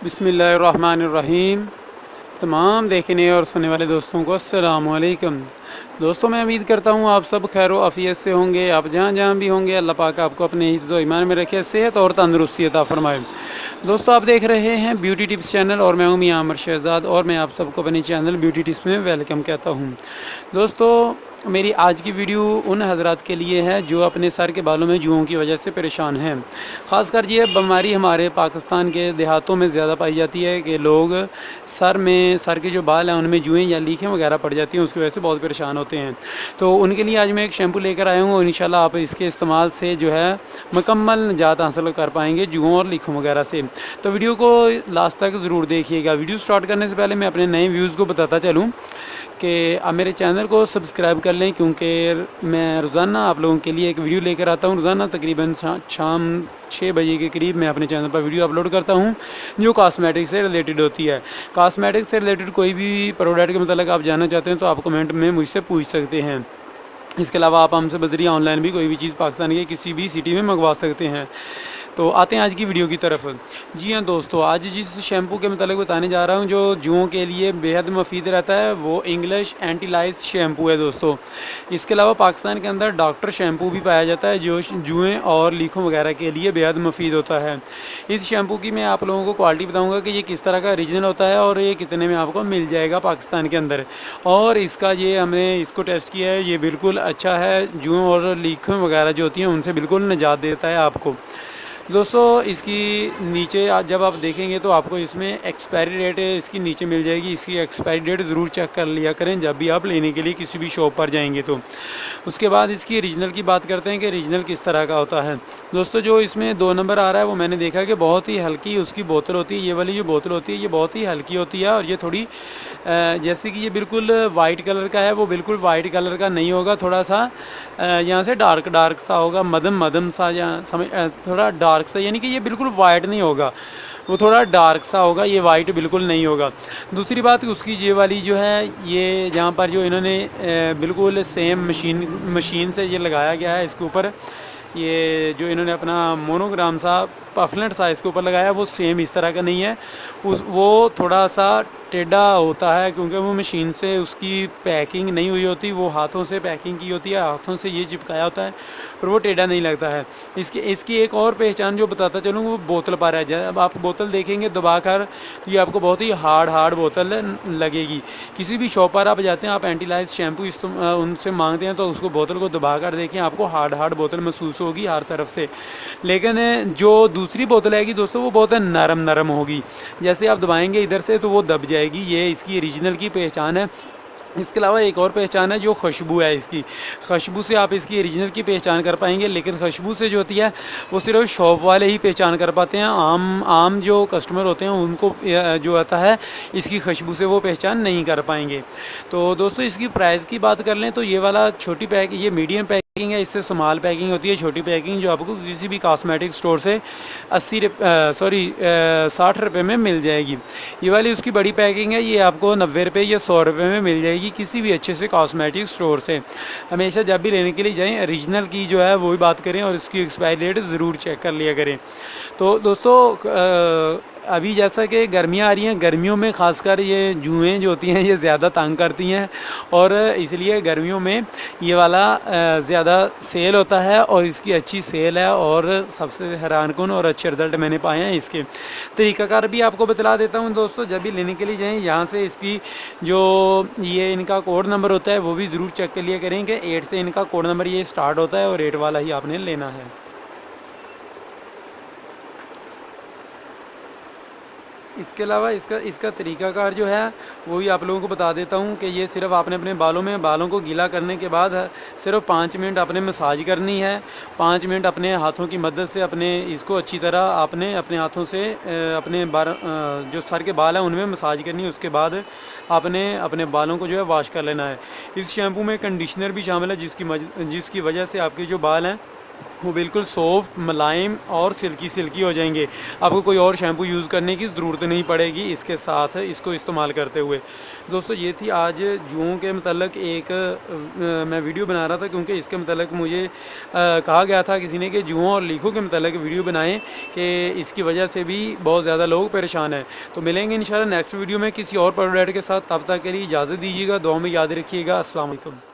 बिस्मिल्लाहिर्रहमानिर्रहीम। तमाम देखने और सुनने वाले दोस्तों को अस्सलाम वालेकुम। दोस्तों, मैं उम्मीद करता हूँ आप सब खैर व आफ़ियत से होंगे। आप जहाँ जहाँ भी होंगे, अल्लाह पाक आपको अपने हिफ्ज़ व ईमान में रखे, सेहत और तंदुरुस्ती अता फ़रमाए। दोस्तों, आप देख रहे हैं ब्यूटी टिप्स चैनल और मैं हूँ मियां आमर शहज़ाद और मैं आप सबको अपने चैनल ब्यूटी टिप्स में वेलकम कहता हूँ। दोस्तों, मेरी आज की वीडियो उन हज़रात के लिए है जो अपने सर के बालों में जुओं की वजह से परेशान हैं। ख़ासकर ये बीमारी हमारे पाकिस्तान के देहातों में ज़्यादा पाई जाती है कि लोग सर के जो बाल हैं उनमें जुएँ या लीखें वगैरह पड़ जाती हैं, उसकी वजह से बहुत परेशान होते हैं। तो उनके लिए आज मैं एक शैम्पू लेकर आया हूँ और इंशाल्लाह आप इसके इस्तेमाल से जो है मुकम्मल निजात हासिल कर पाएंगे जुओं और लीखों वगैरह से। तो वीडियो को लास्ट तक ज़रूर देखिएगा। वीडियो स्टार्ट करने से पहले मैं अपने नए व्यूज़ को बताता चलूँ कि आप मेरे चैनल को सब्सक्राइब कर लें, क्योंकि मैं रोज़ाना आप लोगों के लिए एक वीडियो लेकर आता हूँ। रोज़ाना तकरीबन शाम 6 बजे के करीब मैं अपने चैनल पर वीडियो अपलोड करता हूँ जो कॉस्मेटिक से रिलेटेड होती है। कॉस्मेटिक से रिलेटेड कोई भी प्रोडक्ट के मतलब आप जानना चाहते हैं तो आप कमेंट में मुझसे पूछ सकते हैं। इसके अलावा आप हमसे बजरिया ऑनलाइन भी कोई भी चीज़ पाकिस्तान के किसी भी सिटी में मंगवा सकते हैं। तो आते हैं आज की वीडियो की तरफ। जी हाँ दोस्तों, आज जिस शैम्पू के मतलब बताने जा रहा हूँ जो जुओं के लिए बेहद मुफीद रहता है वो इंग्लिश एंटी लाइस शैम्पू है दोस्तों। इसके अलावा पाकिस्तान के अंदर डॉक्टर शैम्पू भी पाया जाता है जो जुएँ और लीखों वगैरह के लिए बेहद मुफीद होता है। इस शैम्पू की मैं आप लोगों को क्वालिटी बताऊँगा कि ये किस तरह का ओरिजिनल होता है और ये कितने में आपको मिल जाएगा पाकिस्तान के अंदर। और इसका ये हमने इसको टेस्ट किया है, ये बिल्कुल अच्छा है। जुएँ और लीखों वगैरह जो होती हैं उनसे बिल्कुल निजात देता है आपको। दोस्तों, इसकी नीचे जब आप देखेंगे तो आपको इसमें एक्सपायरी डेट इसकी नीचे मिल जाएगी। इसकी एक्सपायरी डेट ज़रूर चेक कर लिया करें जब भी आप लेने के लिए किसी भी शॉप पर जाएंगे तो। उसके बाद इसकी ओरिजिनल की बात करते हैं कि ओरिजिनल किस तरह का होता है। दोस्तों, जो इसमें 2 नंबर आ रहा है वो मैंने देखा कि बहुत ही हल्की उसकी बोतल होती है। ये वाली जो बोतल होती है ये बहुत ही हल्की होती है और ये थोड़ी जैसे कि ये बिल्कुल वाइट कलर का है, वो बिल्कुल वाइट कलर का नहीं होगा। थोड़ा सा यहाँ से डार्क सा होगा, मध्यम सा, या थोड़ा डार्क सा, यानी कि ये बिल्कुल वाइट नहीं होगा, वो थोड़ा डार्क सा होगा, ये वाइट बिल्कुल नहीं होगा। दूसरी बात उसकी ये वाली जो है, ये जहाँ पर जो इन्होंने बिल्कुल सेम मशीन से ये लगाया गया है इसके ऊपर, ये जो इन्होंने अपना मोनोग्राम सा पफलेट सा इसके ऊपर लगाया वो सेम इस तरह का नहीं है। वो थोड़ा सा टेढ़ा होता है क्योंकि वो मशीन से उसकी पैकिंग नहीं हुई होती, वो हाथों से पैकिंग की होती है, हाथों से ये चिपकाया होता है और वो टेढ़ा नहीं लगता है। इसकी एक और पहचान जो बताता चलूँ वो बोतल पर है। जब आप बोतल देखेंगे दबाकर तो ये आपको बहुत ही हार्ड बोतल लगेगी। किसी भी शॉप पर आप जाते हैं, आप एंटीलाइज शैम्पू उनसे मांगते हैं तो उसको बोतल को दबाकर देखें, आपको हार्ड बोतल महसूस होगी हर तरफ से। लेकिन जो दूसरी बोतल आएगी दोस्तों वो बहुत नरम होगी, जैसे आप दबाएंगे इधर से तो वो दब जाएगी। ये इसकी ओरिजिनल की पहचान है। इसके अलावा एक और पहचान है जो खुशबू है इसकी। खुशबू से आप इसकी ओरिजिनल की पहचान कर पाएंगे, लेकिन खुशबू से जो होती है वो सिर्फ शॉप वाले ही पहचान कर पाते हैं। आम जो कस्टमर होते हैं उनको जो आता है इसकी खुशबू से वो पहचान नहीं कर पाएंगे। तो दोस्तों, इसकी प्राइस की बात कर लें तो ये वाला छोटी पैक, ये मीडियम पैकिंग है, इससे स्मॉल पैकिंग होती है। छोटी पैकिंग जो आपको किसी भी कॉस्मेटिक स्टोर से 60 रुपये में मिल जाएगी। ये वाली उसकी बड़ी पैकिंग है, ये आपको 90 रुपये या 100 रुपये में मिल जाएगी किसी भी अच्छे से कॉस्मेटिक स्टोर से। हमेशा जब भी लेने के लिए जाएं ओरिजिनल की जो है वो भी बात करें और इसकी एक्सपायरी डेट ज़रूर चेक कर लिया करें। तो दोस्तों, अभी जैसा कि गर्मियाँ आ रही हैं, गर्मियों में ख़ासकर ये जुएँ जो होती हैं ये ज़्यादा तंग करती हैं और इसलिए गर्मियों में ये वाला ज़्यादा सेल होता है और इसकी अच्छी सेल है और सबसे हैरानकुन और अच्छे रिज़ल्ट मैंने पाए हैं। इसके तरीक़ाकार भी आपको बतला देता हूँ दोस्तों। जब भी लेने के लिए जाएँ यहाँ से इसकी जो ये इनका कोड नंबर होता है वो भी ज़रूर चेक कर लिया करें कि 8 से इनका कोड नंबर ये स्टार्ट होता है और 8 वाला ही आपने लेना है। इसके अलावा इसका तरीक़ाकार जो है वो भी आप लोगों को बता देता हूँ कि ये सिर्फ़ आपने अपने बालों को गीला करने के बाद सिर्फ 5 मिनट आपने मसाज करनी है। 5 मिनट अपने हाथों की मदद से अपने इसको अच्छी तरह आपने अपने हाथों से अपने जो सर के बाल हैं उनमें मसाज करनी है। उसके बाद आपने अपने बालों को जो है वॉश कर लेना है। इस शैम्पू में कंडीशनर भी शामिल है जिसकी वजह से आपके जो बाल हैं वो बिल्कुल सॉफ्ट, मुलायम और सिल्की सिल्की हो जाएंगे। आपको कोई और शैम्पू यूज़ करने की ज़रूरत नहीं पड़ेगी इसके साथ इसको इस्तेमाल करते हुए। दोस्तों ये थी आज जूओं के मतलब एक मैं वीडियो बना रहा था, क्योंकि इसके मतलब मुझे कहा गया था किसी ने कि जूओं और लीखों के मतलब वीडियो बनाएं, कि इसकी वजह से भी बहुत ज़्यादा लोग परेशान हैं। तो मिलेंगे इंशाल्लाह नेक्स्ट वीडियो में किसी और प्रोडक्ट के साथ। तब तक के लिए इजाज़त दीजिएगा, दुआ में याद रखिएगा। अस्सलाम वालेकुम।